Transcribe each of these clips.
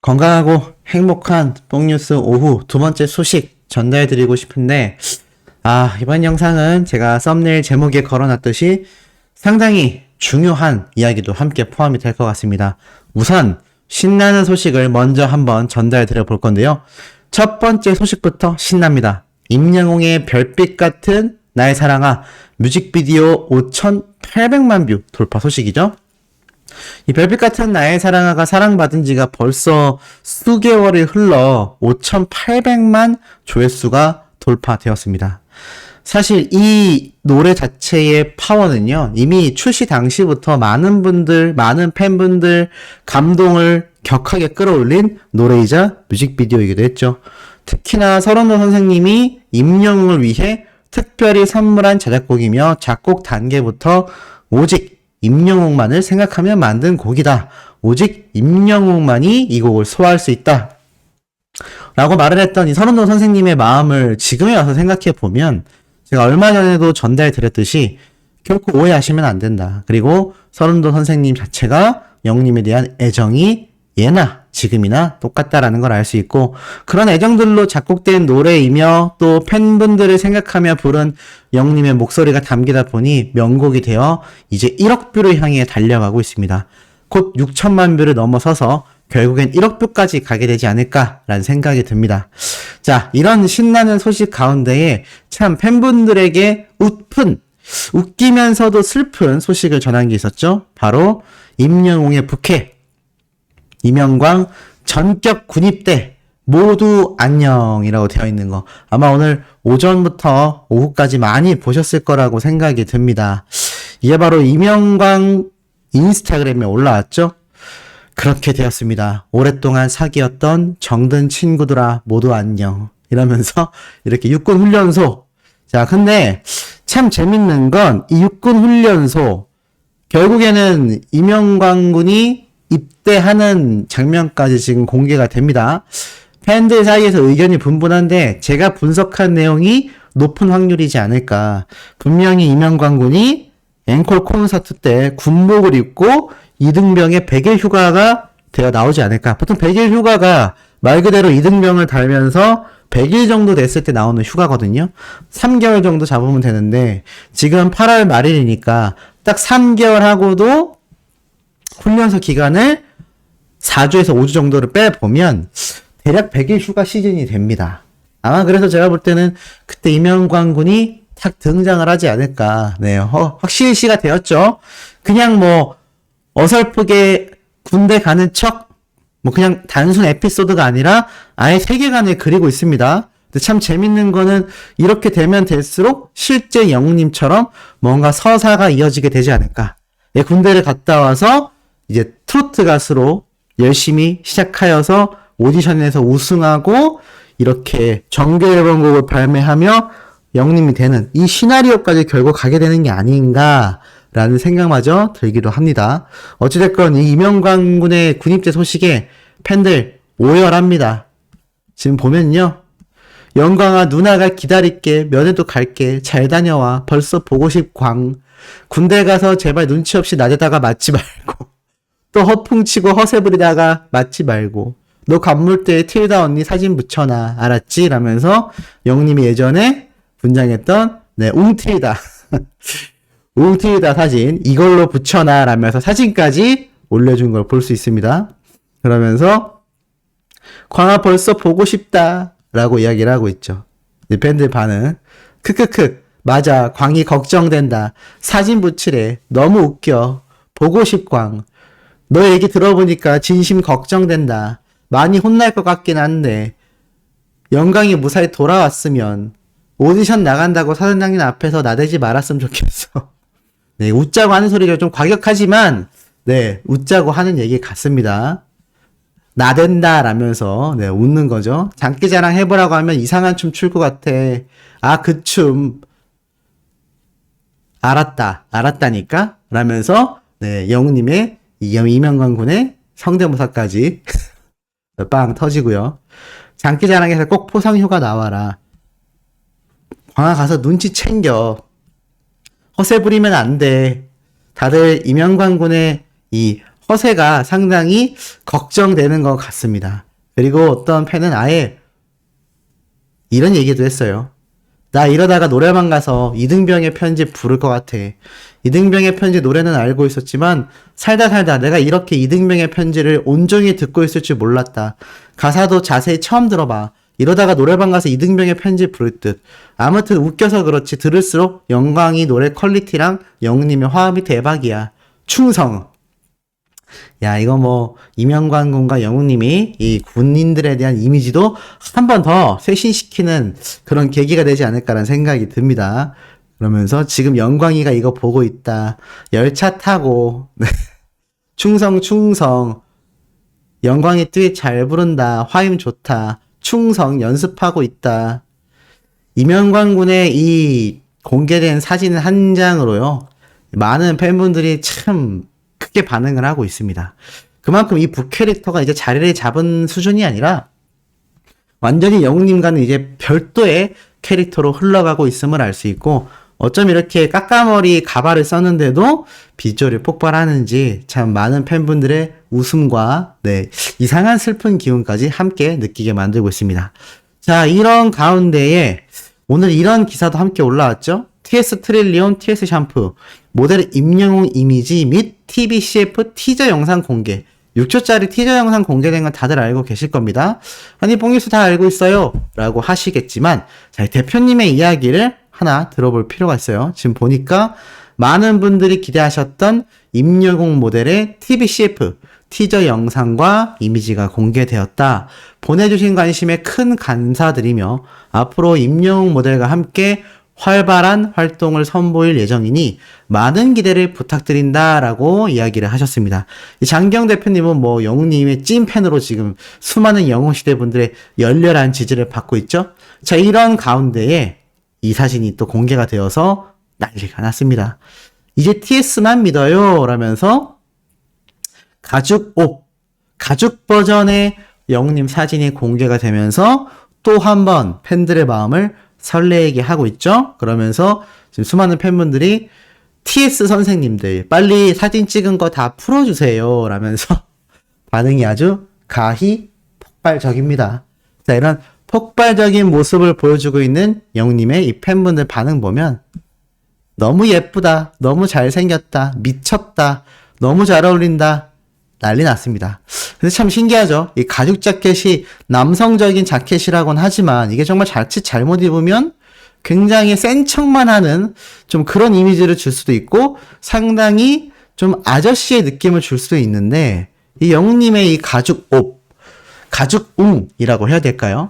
건강하고 행복한 뽕뉴스 오후 두 번째 소식 전달해드리고 싶은데, 이번 영상은 제가 썸네일 제목에 걸어놨듯이 상당히 중요한 이야기도 함께 포함이 될 것 같습니다. 우선 신나는 소식을 먼저 한번 전달해드려 볼 건데요. 첫 번째 소식부터 신납니다. 임영웅의 별빛 같은 나의 사랑아 뮤직비디오 5,800만 뷰 돌파 소식이죠. 이 별빛 같은 나의 사랑아가 사랑받은 지가 벌써 수개월이 흘러 5,800만 조회수가 돌파되었습니다. 사실 이 노래 자체의 파워는요, 이미 출시 당시부터 많은 팬분들 감동을 격하게 끌어올린 노래이자 뮤직비디오이기도 했죠. 특히나 서른도 선생님이 임영웅을 위해 특별히 선물한 자작곡이며 작곡 단계부터 오직 임영웅만을 생각하며 만든 곡이다. 오직 임영웅만이 이 곡을 소화할 수 있다. 라고 말을 했던 이 서른도 선생님의 마음을 지금에 와서 생각해보면 제가 얼마 전에도 전달드렸듯이 결코 오해하시면 안 된다. 그리고 서른도 선생님 자체가 영웅님에 대한 애정이 예나 지금이나 똑같다라는 걸 알 수 있고, 그런 애정들로 작곡된 노래이며 또 팬분들을 생각하며 부른 영웅님의 목소리가 담기다 보니 명곡이 되어 이제 1억 뷰를 향해 달려가고 있습니다. 곧 6천만 뷰를 넘어서서 결국엔 1억 뷰까지 가게 되지 않을까라는 생각이 듭니다. 자, 이런 신나는 소식 가운데에 참 팬분들에게 웃기면서도 슬픈 소식을 전한 게 있었죠. 바로 임영웅의 부캐, 임영광 전격 군입대 모두 안녕이라고 되어 있는 거, 아마 오늘 오전부터 오후까지 많이 보셨을 거라고 생각이 듭니다. 이게 바로 임영광 인스타그램에 올라왔죠. 그렇게 되었습니다. 오랫동안 사귀었던 정든 친구들아 모두 안녕 이러면서 이렇게 육군훈련소. 자, 근데 참 재밌는 건 이 육군훈련소 결국에는 임영광 군이 입대하는 장면까지 지금 공개가 됩니다. 팬들 사이에서 의견이 분분한데 제가 분석한 내용이 높은 확률이지 않을까. 분명히 임영광 군이 앵콜 콘서트 때 군복을 입고 이등병의 100일 휴가가 되어 나오지 않을까. 보통 100일 휴가가 말 그대로 이등병을 달면서 100일 정도 됐을 때 나오는 휴가거든요. 3개월 정도 잡으면 되는데 지금 8월 말일이니까 딱 3개월 하고도 훈련소 기간을 4주에서 5주 정도를 빼보면 대략 100일 휴가 시즌이 됩니다. 아마 그래서 제가 볼 때는 그때 임영광 군이 탁 등장을 하지 않을까. 네, 확실시가 되었죠. 그냥 뭐 어설프게 군대 가는 척, 뭐 그냥 단순 에피소드가 아니라 아예 세계관을 그리고 있습니다. 근데 참 재밌는 거는 이렇게 되면 될수록 실제 영웅님처럼 뭔가 서사가 이어지게 되지 않을까. 네, 군대를 갔다 와서 이제 트로트 가수로 열심히 시작하여서 오디션에서 우승하고 이렇게 정규 앨범곡을 발매하며 영웅님이 되는 이 시나리오까지 결국 가게 되는 게 아닌가라는 생각마저 들기도 합니다. 어찌됐건 이 임영광 군의 군입대 소식에 팬들 오열합니다. 지금 보면요. 영광아 누나가 기다릴게, 면회도 갈게, 잘 다녀와, 벌써 보고 싶광, 군대 가서 제발 눈치 없이 나대다가 맞지 말고, 또 허풍치고 허세 부리다가 맞지 말고, 너 간물대에 틸다 언니 사진 붙여놔, 알았지? 라면서 영웅님이 예전에 분장했던 웅틸다 웅틸다 사진 이걸로 붙여놔 라면서 사진까지 올려준 걸 볼 수 있습니다. 그러면서 광아 벌써 보고 싶다 라고 이야기를 하고 있죠. 팬들 반응 크크크 맞아 광이 걱정된다 사진 붙이래 너무 웃겨 보고 싶광 너 얘기 들어보니까 진심 걱정된다 많이 혼날 것 같긴 한데 영광이 무사히 돌아왔으면 오디션 나간다고 사단장님 앞에서 나대지 말았으면 좋겠어. 네, 웃자고 하는 소리가 좀 과격하지만, 네, 웃자고 하는 얘기 같습니다. 나댄다 라면서, 네, 웃는 거죠. 장기자랑 해보라고 하면 이상한 춤 출 것 같아. 아, 그 춤. 알았다니까? 라면서, 네, 영웅님의 임영광 군의 성대모사까지 빵 터지고요. 장기자랑에서 꼭 포상휴가 나와라. 광아 가서 눈치 챙겨. 허세 부리면 안 돼. 다들 임영광 군의 이 허세가 상당히 걱정되는 것 같습니다. 그리고 어떤 팬은 아예 이런 얘기도 했어요. 나 이러다가 노래방 가서 이등병의 편지 부를 것 같아. 이등병의 편지 노래는 알고 있었지만 살다 내가 이렇게 이등병의 편지를 온종일 듣고 있을 줄 몰랐다. 가사도 자세히 처음 들어봐. 이러다가 노래방 가서 이등병의 편지 부를 듯. 아무튼 웃겨서 그렇지 들을수록 영광이 노래 퀄리티랑 영웅님의 화음이 대박이야. 충성. 야, 이거 뭐 이명관 군과 영웅님이 이 군인들에 대한 이미지도 한 번 더 쇄신시키는 그런 계기가 되지 않을까라는 생각이 듭니다. 그러면서 지금 영광이가 이거 보고 있다. 열차 타고 충성. 영광이 듀엣 잘 부른다. 화임 좋다. 충성 연습하고 있다. 이명관 군의 이 공개된 사진 한 장으로요. 많은 팬분들이 참 크게 반응을 하고 있습니다. 그만큼 이 북캐릭터가 이제 자리를 잡은 수준이 아니라 완전히 영웅님과는 이제 별도의 캐릭터로 흘러가고 있음을 알 수 있고, 어쩜 이렇게 까까머리 가발을 썼는데도 비주얼이 폭발하는지 참 많은 팬분들의 웃음과 이상한 슬픈 기운까지 함께 느끼게 만들고 있습니다. 자, 이런 가운데에 오늘 이런 기사도 함께 올라왔죠. TS 트릴리온, TS 샴푸 모델 임영웅 이미지 및 TBCF 티저 영상 공개. 6초짜리 티저 영상 공개된 건 다들 알고 계실 겁니다. 아니 뽕뉴스 다 알고 있어요 라고 하시겠지만, 자, 대표님의 이야기를 하나 들어볼 필요가 있어요. 지금 보니까 많은 분들이 기대하셨던 임영웅 모델의 TBCF 티저 영상과 이미지가 공개되었다. 보내주신 관심에 큰 감사드리며 앞으로 임영웅 모델과 함께 활발한 활동을 선보일 예정이니 많은 기대를 부탁드린다라고 이야기를 하셨습니다. 장경 대표님은 뭐 영웅님의 찐팬으로 지금 수많은 영웅시대 분들의 열렬한 지지를 받고 있죠. 자, 이런 가운데에 이 사진이 또 공개가 되어서 난리가 났습니다. 이제 TS만 믿어요 라면서 가죽 버전의 영웅님 사진이 공개가 되면서 또 한 번 팬들의 마음을 설레게 하고 있죠. 그러면서 지금 수많은 팬분들이 TS 선생님들 빨리 사진 찍은 거 다 풀어주세요 라면서 반응이 아주 가히 폭발적입니다. 자, 이런 폭발적인 모습을 보여주고 있는 영웅님의 이 팬분들 반응 보면 너무 예쁘다, 너무 잘생겼다, 미쳤다, 너무 잘 어울린다, 난리 났습니다. 근데 참 신기하죠. 이 가죽 자켓이 남성적인 자켓이라고는 하지만 이게 정말 자칫 잘못 입으면 굉장히 센 척만 하는 좀 그런 이미지를 줄 수도 있고 상당히 좀 아저씨의 느낌을 줄 수도 있는데, 이 영웅님의 이 가죽웅이라고 해야 될까요?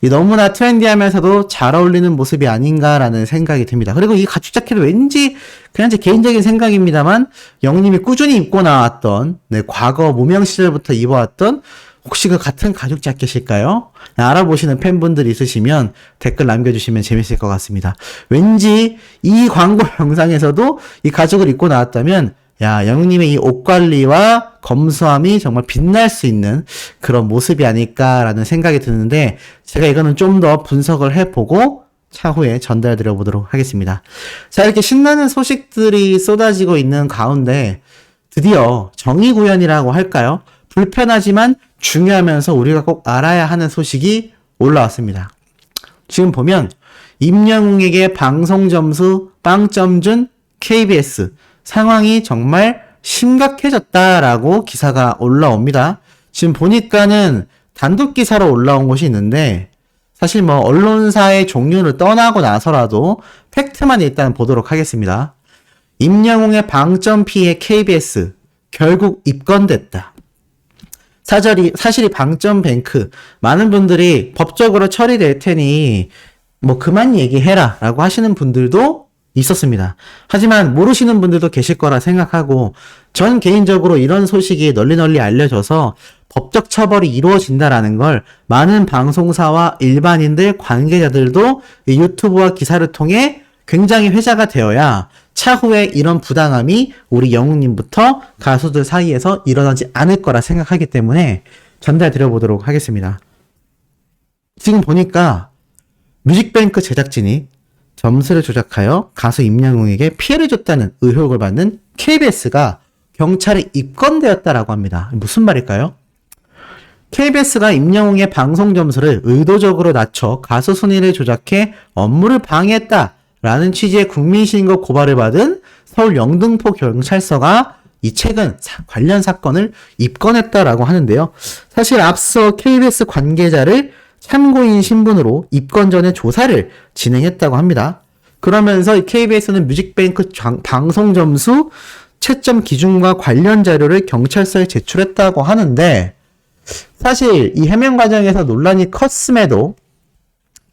이 너무나 트렌디하면서도 잘 어울리는 모습이 아닌가라는 생각이 듭니다. 그리고 이 가죽 자켓은 왠지 그냥 제 개인적인 생각입니다만 영웅님이 꾸준히 입고 나왔던 과거 무명 시절부터 입어왔던 혹시 그 같은 가죽 자켓일까요? 알아보시는 팬분들 있으시면 댓글 남겨주시면 재밌을 것 같습니다. 왠지 이 광고 영상에서도 이 가죽을 입고 나왔다면 야, 영웅님의 이 옷 관리와 검소함이 정말 빛날 수 있는 그런 모습이 아닐까라는 생각이 드는데, 제가 이거는 좀 더 분석을 해보고 차후에 전달 드려보도록 하겠습니다. 자, 이렇게 신나는 소식들이 쏟아지고 있는 가운데 드디어 정의구현이라고 할까요? 불편하지만 중요하면서 우리가 꼭 알아야 하는 소식이 올라왔습니다. 지금 보면 임영웅에게 방송 점수 빵점 준 KBS, 상황이 정말 심각해졌다라고 기사가 올라옵니다. 지금 보니까는 단독 기사로 올라온 곳이 있는데, 사실 뭐 언론사의 종류를 떠나고 나서라도 팩트만 일단 보도록 하겠습니다. 임영웅의 방점 피해 KBS 결국 입건됐다. 사실 이 방점 뱅크 많은 분들이 법적으로 처리될 테니 뭐 그만 얘기해라 라고 하시는 분들도 있었습니다. 하지만 모르시는 분들도 계실 거라 생각하고, 전 개인적으로 이런 소식이 널리 알려져서 법적 처벌이 이루어진다라는 걸 많은 방송사와 일반인들, 관계자들도 이 유튜브와 기사를 통해 굉장히 회자가 되어야 차후에 이런 부당함이 우리 영웅님부터 가수들 사이에서 일어나지 않을 거라 생각하기 때문에 전달 드려보도록 하겠습니다. 지금 보니까 뮤직뱅크 제작진이 점수를 조작하여 가수 임영웅에게 피해를 줬다는 의혹을 받는 KBS가 경찰에 입건되었다라고 합니다. 무슨 말일까요? KBS가 임영웅의 방송 점수를 의도적으로 낮춰 가수 순위를 조작해 업무를 방해했다라는 취지의 국민신고 고발을 받은 서울 영등포 경찰서가 이 최근 관련 사건을 입건했다라고 하는데요. 사실 앞서 KBS 관계자를 참고인 신분으로 입건 전에 조사를 진행했다고 합니다. 그러면서 KBS는 뮤직뱅크 방송 점수 채점 기준과 관련 자료를 경찰서에 제출했다고 하는데, 사실 이 해명 과정에서 논란이 컸음에도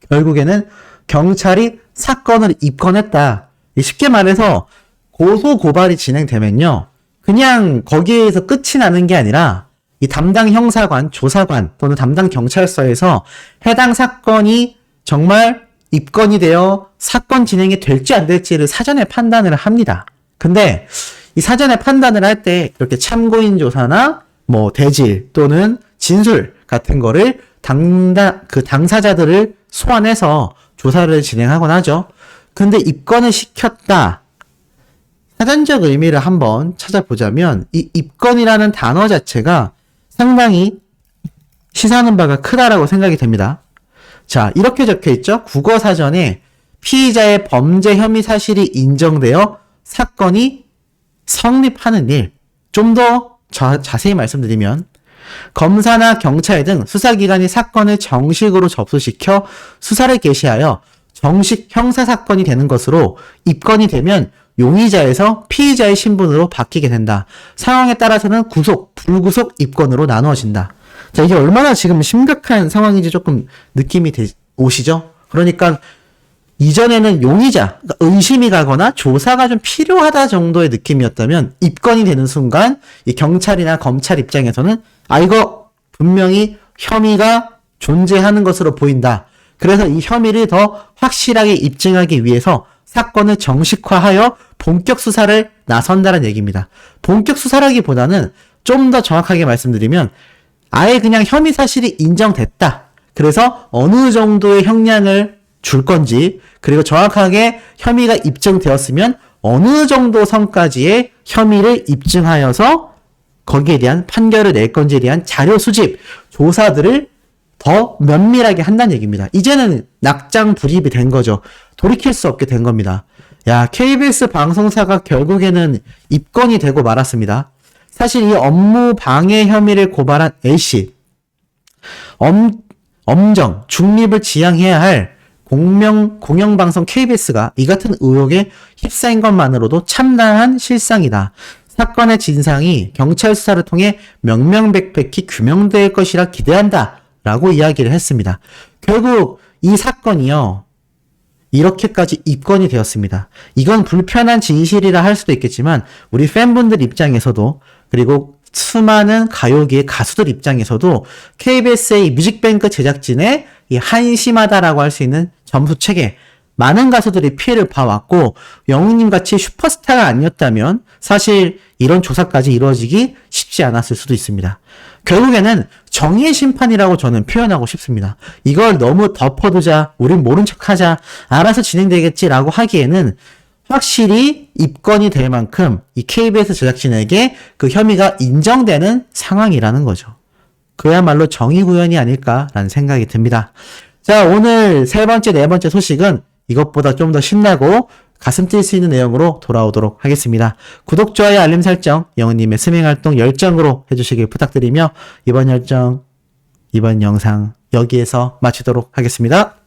결국에는 경찰이 사건을 입건했다. 쉽게 말해서 고소 고발이 진행되면요, 그냥 거기에서 끝이 나는 게 아니라 이 담당 형사관, 조사관 또는 담당 경찰서에서 해당 사건이 정말 입건이 되어 사건 진행이 될지 안 될지를 사전에 판단을 합니다. 근데 이 사전에 판단을 할 때 이렇게 참고인 조사나 뭐 대질 또는 진술 같은 거를 당사자들을 소환해서 조사를 진행하곤 하죠. 근데 입건을 시켰다. 사전적 의미를 한번 찾아보자면 이 입건이라는 단어 자체가 상당히 시사하는 바가 크다라고 생각이 됩니다. 자, 이렇게 적혀 있죠. 국어사전에 피의자의 범죄 혐의 사실이 인정되어 사건이 성립하는 일. 좀 더 자세히 말씀드리면 검사나 경찰 등 수사기관이 사건을 정식으로 접수시켜 수사를 개시하여 정식 형사사건이 되는 것으로 입건이 되면 용의자에서 피의자의 신분으로 바뀌게 된다. 상황에 따라서는 구속, 불구속 입건으로 나누어진다. 자, 이게 얼마나 지금 심각한 상황인지 조금 느낌이 오시죠? 그러니까 이전에는 용의자, 그러니까 의심이 가거나 조사가 좀 필요하다 정도의 느낌이었다면 입건이 되는 순간 이 경찰이나 검찰 입장에서는 이거 분명히 혐의가 존재하는 것으로 보인다. 그래서 이 혐의를 더 확실하게 입증하기 위해서 사건을 정식화하여 본격 수사를 나선다는 얘기입니다. 본격 수사라기보다는 좀 더 정확하게 말씀드리면 아예 그냥 혐의 사실이 인정됐다. 그래서 어느 정도의 형량을 줄 건지, 그리고 정확하게 혐의가 입증되었으면 어느 정도 선까지의 혐의를 입증하여서 거기에 대한 판결을 낼 건지에 대한 자료 수집, 조사들을 더 면밀하게 한다는 얘기입니다. 이제는 낙장불입이 된 거죠. 돌이킬 수 없게 된 겁니다. 야, KBS 방송사가 결국에는 입건이 되고 말았습니다. 사실 이 업무 방해 혐의를 고발한 A씨, 엄정, 중립을 지향해야 할 공영방송 KBS가 이 같은 의혹에 휩싸인 것만으로도 참담한 실상이다. 사건의 진상이 경찰 수사를 통해 명명백백히 규명될 것이라 기대한다. 라고 이야기를 했습니다. 결국 이 사건이요, 이렇게까지 입건이 되었습니다. 이건 불편한 진실이라 할 수도 있겠지만 우리 팬분들 입장에서도, 그리고 수많은 가요계의 가수들 입장에서도 KBS의 뮤직뱅크 제작진의 이 한심하다라고 할 수 있는 점수 체계, 많은 가수들이 피해를 봐왔고 영웅님 같이 슈퍼스타가 아니었다면 사실 이런 조사까지 이루어지기 쉽지 않았을 수도 있습니다. 결국에는 정의의 심판이라고 저는 표현하고 싶습니다. 이걸 너무 덮어두자, 우린 모른 척하자, 알아서 진행되겠지라고 하기에는 확실히 입건이 될 만큼 이 KBS 제작진에게 그 혐의가 인정되는 상황이라는 거죠. 그야말로 정의 구현이 아닐까라는 생각이 듭니다. 자, 오늘 세 번째, 네 번째 소식은 이것보다 좀 더 신나고 가슴 뛸 수 있는 내용으로 돌아오도록 하겠습니다. 구독, 좋아요, 알림 설정, 영은님의 스밍활동 열정으로 해주시길 부탁드리며 이번 영상 여기에서 마치도록 하겠습니다.